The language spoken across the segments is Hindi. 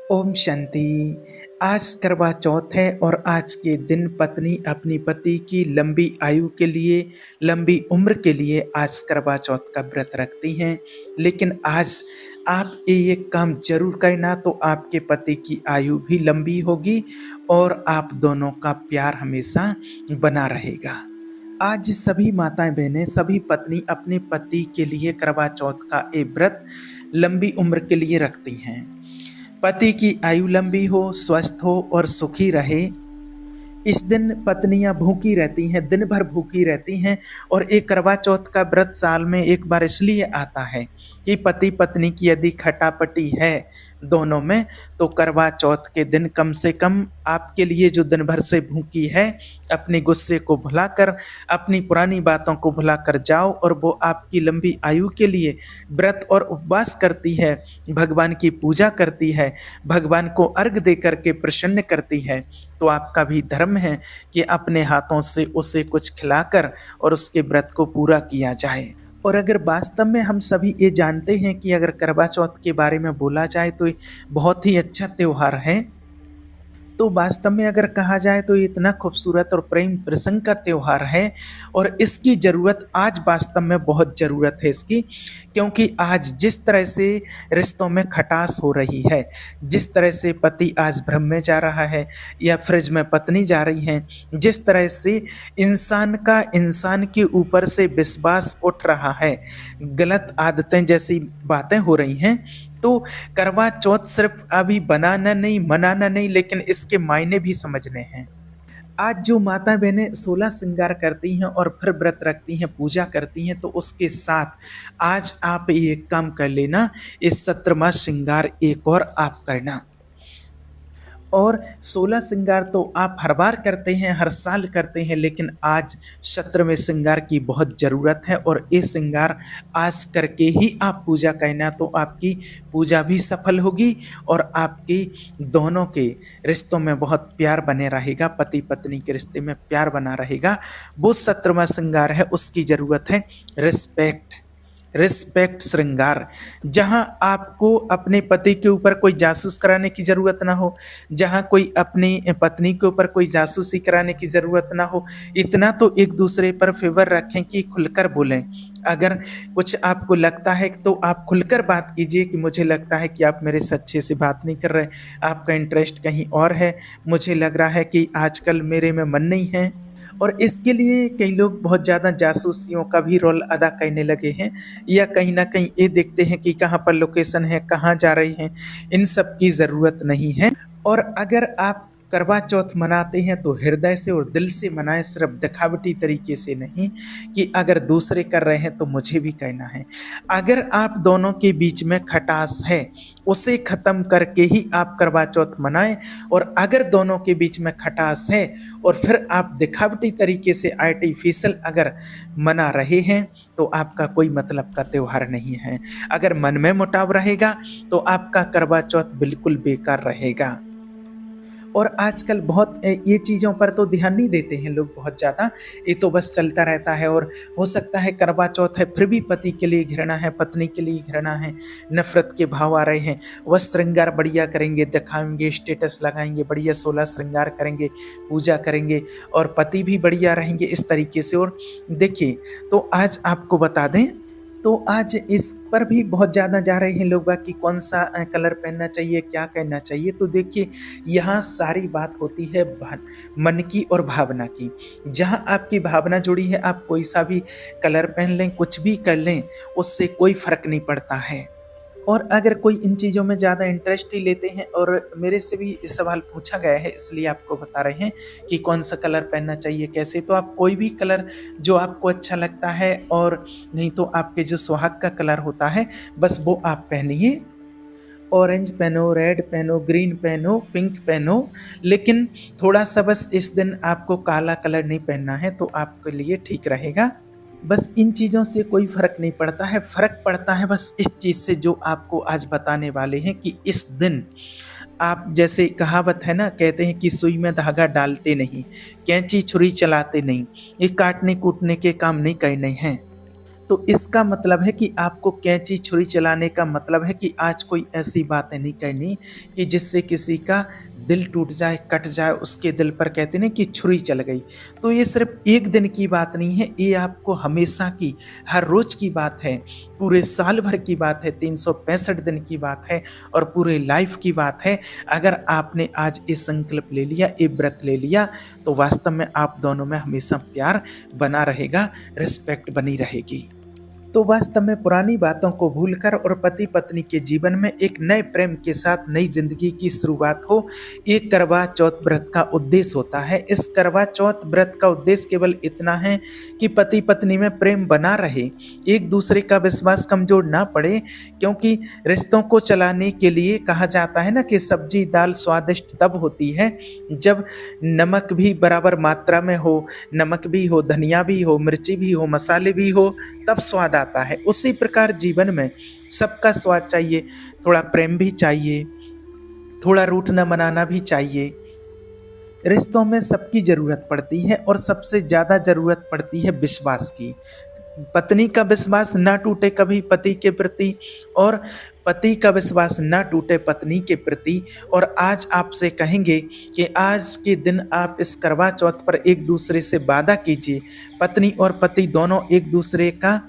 ओम शांति। आज करवा चौथ है और आज के दिन पत्नी अपनी पति की लंबी आयु के लिए, लंबी उम्र के लिए आज करवा चौथ का व्रत रखती हैं। लेकिन आज आप ये काम जरूर करना, तो आपके पति की आयु भी लंबी होगी और आप दोनों का प्यार हमेशा बना रहेगा। आज सभी माताएं बहनें, सभी पत्नी अपने पति के लिए करवा चौथ का ये व्रत लंबी उम्र के लिए रखती हैं। पति की आयु लंबी हो, स्वस्थ हो और सुखी रहे। इस दिन पत्नियां भूखी रहती हैं, दिन भर भूखी रहती हैं। और एक करवा चौथ का व्रत साल में एक बार इसलिए आता है कि पति पत्नी की यदि खटापटी है दोनों में, तो करवा चौथ के दिन कम से कम आपके लिए जो दिन भर से भूखी है, अपने गुस्से को भुलाकर, अपनी पुरानी बातों को भुलाकर जाओ और वो आपकी लंबी आयु के लिए व्रत और उपवास करती है, भगवान की पूजा करती है, भगवान को अर्घ दे करके प्रसन्न करती है। तो आपका भी धर्म है कि अपने हाथों से उसे कुछ खिलाकर और उसके व्रत को पूरा किया जाए। और अगर वास्तव में हम सभी ये जानते हैं कि अगर करवा चौथ के बारे में बोला जाए तो ये बहुत ही अच्छा त्योहार है, तो वास्तव में अगर कहा जाए तो ये इतना खूबसूरत और प्रेम प्रसंग का त्योहार है। और इसकी ज़रूरत आज वास्तव में बहुत ज़रूरत है इसकी, क्योंकि आज जिस तरह से रिश्तों में खटास हो रही है, जिस तरह से पति आज भ्रम में जा रहा है या फ्रिज में पत्नी जा रही है, जिस तरह से इंसान का इंसान के ऊपर से विश्वास उठ रहा है, गलत आदतें जैसी बातें हो रही हैं, तो करवा चौथ सिर्फ अभी बनाना नहीं, मनाना नहीं, लेकिन इसके मायने भी समझने हैं। आज जो माता बहनें 16 श्रृंगार करती हैं और फिर व्रत रखती हैं, पूजा करती हैं, तो उसके साथ आज आप ये काम कर लेना, इस 17वां श्रृंगार एक और आप करना। और 16 श्रृंगार तो आप हर बार करते हैं, हर साल करते हैं, लेकिन आज 17वें श्रृंगार की बहुत ज़रूरत है। और ये श्रृंगार आज करके ही आप पूजा करना, तो आपकी पूजा भी सफल होगी और आपकी दोनों के रिश्तों में बहुत प्यार बने रहेगा, पति पत्नी के रिश्ते में प्यार बना रहेगा। वो 17वां श्रृंगार है, उसकी ज़रूरत है रिस्पेक्ट। रिस्पेक्ट श्रृंगार, जहां आपको अपने पति के ऊपर कोई जासूस कराने की जरूरत ना हो, जहां कोई अपनी पत्नी के ऊपर कोई जासूसी कराने की जरूरत ना हो। इतना तो एक दूसरे पर फेवर रखें कि खुलकर बोलें। अगर कुछ आपको लगता है तो आप खुलकर बात कीजिए कि मुझे लगता है कि आप मेरे से अच्छे से बात नहीं कर रहे, आपका इंटरेस्ट कहीं और है, मुझे लग रहा है कि आजकल मेरे में मन नहीं है। और इसके लिए कई लोग बहुत ज़्यादा जासूसियों का भी रोल अदा करने लगे हैं, या कहीं ना कहीं ये देखते हैं कि कहाँ पर लोकेशन है, कहाँ जा रहे हैं। इन सब की ज़रूरत नहीं है। और अगर आप करवा चौथ मनाते हैं तो हृदय से और दिल से मनाएं, सिर्फ दिखावटी तरीके से नहीं कि अगर दूसरे कर रहे हैं तो मुझे भी करना है। अगर आप दोनों के बीच में खटास है, उसे ख़त्म करके ही आप करवा चौथ मनाएं। और अगर दोनों के बीच में खटास है और फिर आप दिखावटी तरीके से आर्टिफिशियल अगर मना रहे हैं, तो आपका कोई मतलब का त्यौहार नहीं है। अगर मन में मुटाव रहेगा तो आपका करवा चौथ बिल्कुल बेकार रहेगा। और आजकल बहुत ये चीज़ों पर तो ध्यान नहीं देते हैं लोग बहुत ज़्यादा, ये तो बस चलता रहता है। और हो सकता है करवा चौथ है फिर भी पति के लिए घृणा है, पत्नी के लिए घृणा है, नफरत के भाव आ रहे हैं। वह श्रृंगार बढ़िया करेंगे, दिखाएंगे, स्टेटस लगाएंगे, बढ़िया 16 श्रृंगार करेंगे, पूजा करेंगे, और पति भी बढ़िया रहेंगे इस तरीके से। और देखिए, तो आज आपको बता दें, तो आज इस पर भी बहुत ज़्यादा जा रहे हैं लोग कि कौन सा कलर पहनना चाहिए, क्या करना चाहिए। तो देखिए, यहाँ सारी बात होती है मन की और भावना की। जहाँ आपकी भावना जुड़ी है, आप कोई सा भी कलर पहन लें, कुछ भी कर लें, उससे कोई फर्क नहीं पड़ता है। और अगर कोई इन चीज़ों में ज़्यादा इंटरेस्ट ही लेते हैं, और मेरे से भी ये सवाल पूछा गया है इसलिए आपको बता रहे हैं कि कौन सा कलर पहनना चाहिए, कैसे, तो आप कोई भी कलर जो आपको अच्छा लगता है, और नहीं तो आपके जो सुहाग का कलर होता है बस वो आप पहनिए। ऑरेंज पहनो, रेड पहनो, ग्रीन पहनो, पिंक पहनो, लेकिन थोड़ा सा बस इस दिन आपको काला कलर नहीं पहनना है, तो आपके लिए ठीक रहेगा। बस इन चीज़ों से कोई फ़र्क नहीं पड़ता है, फ़र्क पड़ता है बस इस चीज़ से जो आपको आज बताने वाले हैं कि इस दिन आप, जैसे कहावत है ना, कहते हैं कि सुई में धागा डालते नहीं, कैंची छुरी चलाते नहीं, ये काटने कूटने के काम नहीं करने हैं। तो इसका मतलब है कि आपको कैंची छुरी चलाने का मतलब है कि आज कोई ऐसी बातें नहीं करनी कि जिससे किसी का दिल टूट जाए, कट जाए, उसके दिल पर कहते हैं ना कि छुरी चल गई। तो ये सिर्फ एक दिन की बात नहीं है, ये आपको हमेशा की, हर रोज की बात है, पूरे साल भर की बात है, 365 दिन की बात है और पूरे लाइफ की बात है। अगर आपने आज ये संकल्प ले लिया, ये व्रत ले लिया, तो वास्तव में आप दोनों में हमेशा प्यार बना रहेगा, रिस्पेक्ट बनी रहेगी। तो वास्तव में पुरानी बातों को भूलकर और पति पत्नी के जीवन में एक नए प्रेम के साथ नई जिंदगी की शुरुआत हो, ये करवा चौथ व्रत का उद्देश्य होता है। इस करवा चौथ व्रत का उद्देश्य केवल इतना है कि पति पत्नी में प्रेम बना रहे, एक दूसरे का विश्वास कमजोर ना पड़े, क्योंकि रिश्तों को चलाने के लिए कहा जाता है ना कि सब्जी दाल स्वादिष्ट तब होती है जब नमक भी बराबर मात्रा में हो, नमक भी हो, धनिया भी हो, मिर्ची भी हो, मसाले भी हो, तब स्वाद आता है। उसी प्रकार जीवन में सबका स्वाद चाहिए, थोड़ा प्रेम भी चाहिए, थोड़ा रूठना मनाना भी चाहिए। रिश्तों में सबकी जरूरत पड़ती है और सबसे ज्यादा जरूरत पड़ती है विश्वास की। पत्नी का विश्वास ना टूटे कभी पति के प्रति, और पति का विश्वास ना टूटे पत्नी के प्रति। और आज आपसे कहेंगे कि आज के दिन आप इस करवा चौथ पर एक दूसरे से वादा कीजिए, पत्नी और पति दोनों एक दूसरे का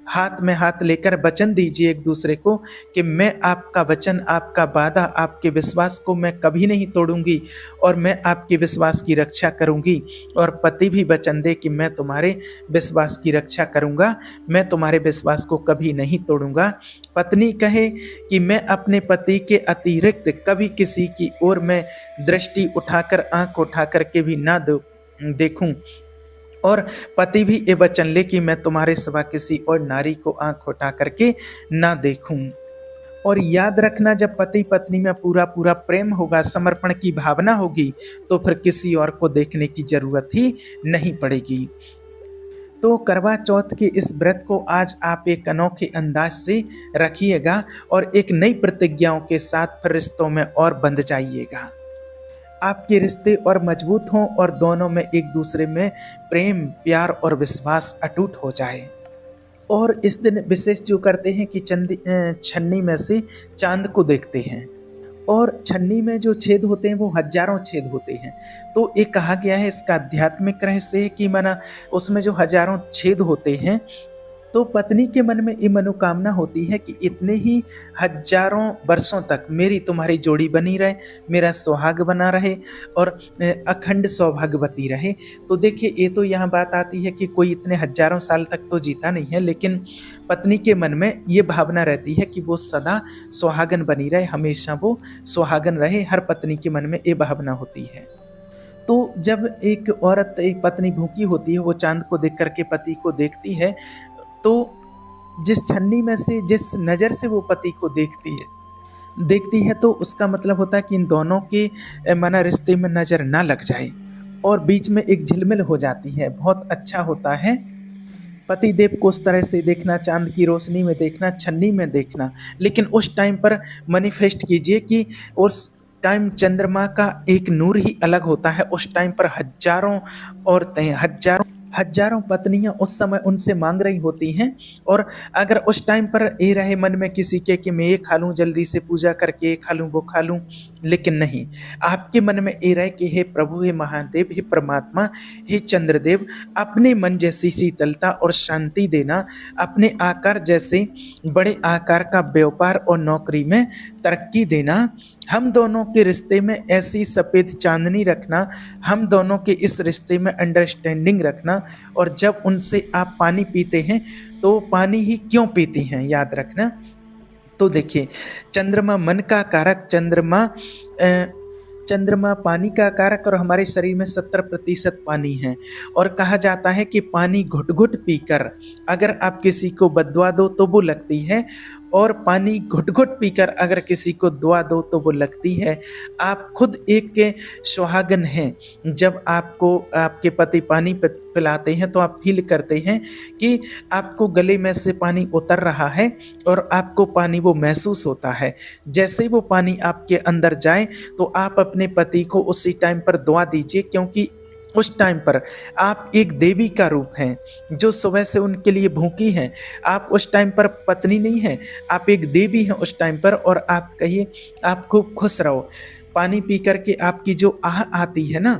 हाथ में हाथ लेकर वचन दीजिए एक दूसरे को कि मैं आपका वचन, आपका वादा, आपके विश्वास को मैं कभी नहीं तोड़ूंगी और मैं आपके विश्वास की रक्षा करूंगी। और पति भी वचन दे कि मैं तुम्हारे विश्वास की रक्षा करूंगा, मैं तुम्हारे विश्वास को कभी नहीं तोड़ूंगा। पत्नी कहे कि मैं अपने पति के अतिरिक्त कभी किसी की ओर मैं दृष्टि उठाकर, आंख उठाकर के भी ना देखूं। और पति भी ये वचन ले कि मैं तुम्हारे सिवा किसी और नारी को आंख उठा करके ना देखूं। और याद रखना, जब पति पत्नी में पूरा पूरा प्रेम होगा, समर्पण की भावना होगी, तो फिर किसी और को देखने की जरूरत ही नहीं पड़ेगी। तो करवा चौथ के इस व्रत को आज आप एक अनोखे अंदाज से रखिएगा और एक नई प्रतिज्ञाओं के साथ फिर रिश्तों में और बंध जाइएगा। आपके रिश्ते और मजबूत हों और दोनों में एक दूसरे में प्रेम, प्यार और विश्वास अटूट हो जाए। और इस दिन विशेष जो करते हैं कि छन्नी में से चांद को देखते हैं, और छन्नी में जो छेद होते हैं वो हजारों छेद होते हैं। तो ये कहा गया है, इसका आध्यात्मिक रहस्य है कि माना उसमें जो हजारों छेद होते हैं, तो पत्नी के मन में ये मनोकामना होती है कि इतने ही हजारों वर्षों तक मेरी तुम्हारी जोड़ी बनी रहे, मेरा सुहाग बना रहे और अखंड सौभाग्यवती रहे। तो देखिए, ये तो यहाँ बात आती है कि कोई इतने हजारों साल तक तो जीता नहीं है, लेकिन पत्नी के मन में ये भावना रहती है कि वो सदा सुहागन बनी रहे, हमेशा वो सुहागन रहे। हर पत्नी के मन में ये भावना होती है। तो जब एक औरत, एक पत्नी भूखी होती है, वो चांद को देख करके पति को देखती है, तो जिस छन्नी में से, जिस नज़र से वो पति को देखती है, तो उसका मतलब होता है कि इन दोनों के माना रिश्ते में नज़र ना लग जाए और बीच में एक झिलमिल हो जाती है। बहुत अच्छा होता है पति देव को उस तरह से देखना, चांद की रोशनी में देखना, छन्नी में देखना। लेकिन उस टाइम पर मैनिफेस्ट कीजिए कि उस टाइम चंद्रमा का एक नूर ही अलग होता है। उस टाइम पर हजारों औरतें, हजारों पत्नियां उस समय उनसे मांग रही होती हैं। और अगर उस टाइम पर ये रहे मन में किसी के कि मैं ये खा लूँ, जल्दी से पूजा करके ये खा लूँ, वो खा लूँ, लेकिन नहीं, आपके मन में ये रहे कि हे प्रभु, हे महादेव, हे परमात्मा, हे चंद्रदेव, अपने मन जैसी शीतलता और शांति देना, अपने आकार जैसे बड़े आकार का व्यापार और नौकरी में तरक्की देना, हम दोनों के रिश्ते में ऐसी सफ़ेद चांदनी रखना, हम दोनों के इस रिश्ते में अंडरस्टैंडिंग रखना। और जब उनसे आप पानी पीते हैं तो पानी ही क्यों पीती हैं, याद रखना। तो देखिए, चंद्रमा मन का कारक, चंद्रमा पानी का कारक, और हमारे शरीर में 70% पानी है। और कहा जाता है कि पानी घुट घुट पीकर अगर आप किसी को बददुआ दो तो वो लगती है, और पानी घुट घुट पीकर अगर किसी को दुआ दो तो वो लगती है। आप खुद एक के सुहागन हैं। जब आपको आपके पति पानी पिलाते हैं तो आप फील करते हैं कि आपको गले में से पानी उतर रहा है और आपको पानी वो महसूस होता है। जैसे ही वो पानी आपके अंदर जाए तो आप अपने पति को उसी टाइम पर दुआ दीजिए, क्योंकि उस टाइम पर आप एक देवी का रूप हैं जो सुबह से उनके लिए भूखी हैं। आप उस टाइम पर पत्नी नहीं हैं, आप एक देवी हैं उस टाइम पर, और आप कहिए आप खूब खुश रहो। पानी पी कर के आपकी जो आह आती है ना,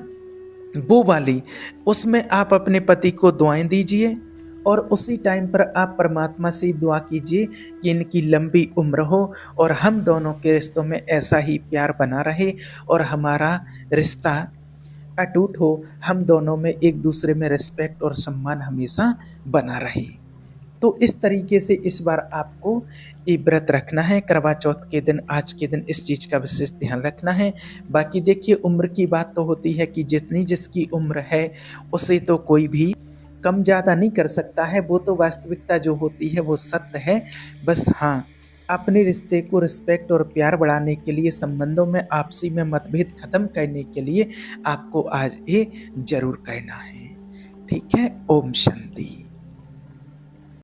वो वाली, उसमें आप अपने पति को दुआएं दीजिए और उसी टाइम पर आप परमात्मा से दुआ कीजिए कि इनकी लंबी उम्र हो और हम दोनों के रिश्तों में ऐसा ही प्यार बना रहे और हमारा रिश्ता अटूट हो, हम दोनों में एक दूसरे में रिस्पेक्ट और सम्मान हमेशा बना रहे। तो इस तरीके से इस बार आपको ये व्रत रखना है करवा चौथ के दिन, आज के दिन इस चीज़ का विशेष ध्यान रखना है। बाकी देखिए, उम्र की बात तो होती है कि जितनी जिसकी उम्र है उसे तो कोई भी कम ज़्यादा नहीं कर सकता है, वो तो वास्तविकता जो होती है वो सत्य है। बस हाँ, अपने रिश्ते को रिस्पेक्ट और प्यार बढ़ाने के लिए, संबंधों में आपसी में मतभेद खत्म करने के लिए आपको आज ये ज़रूर करना है। ठीक है? ओम शांति।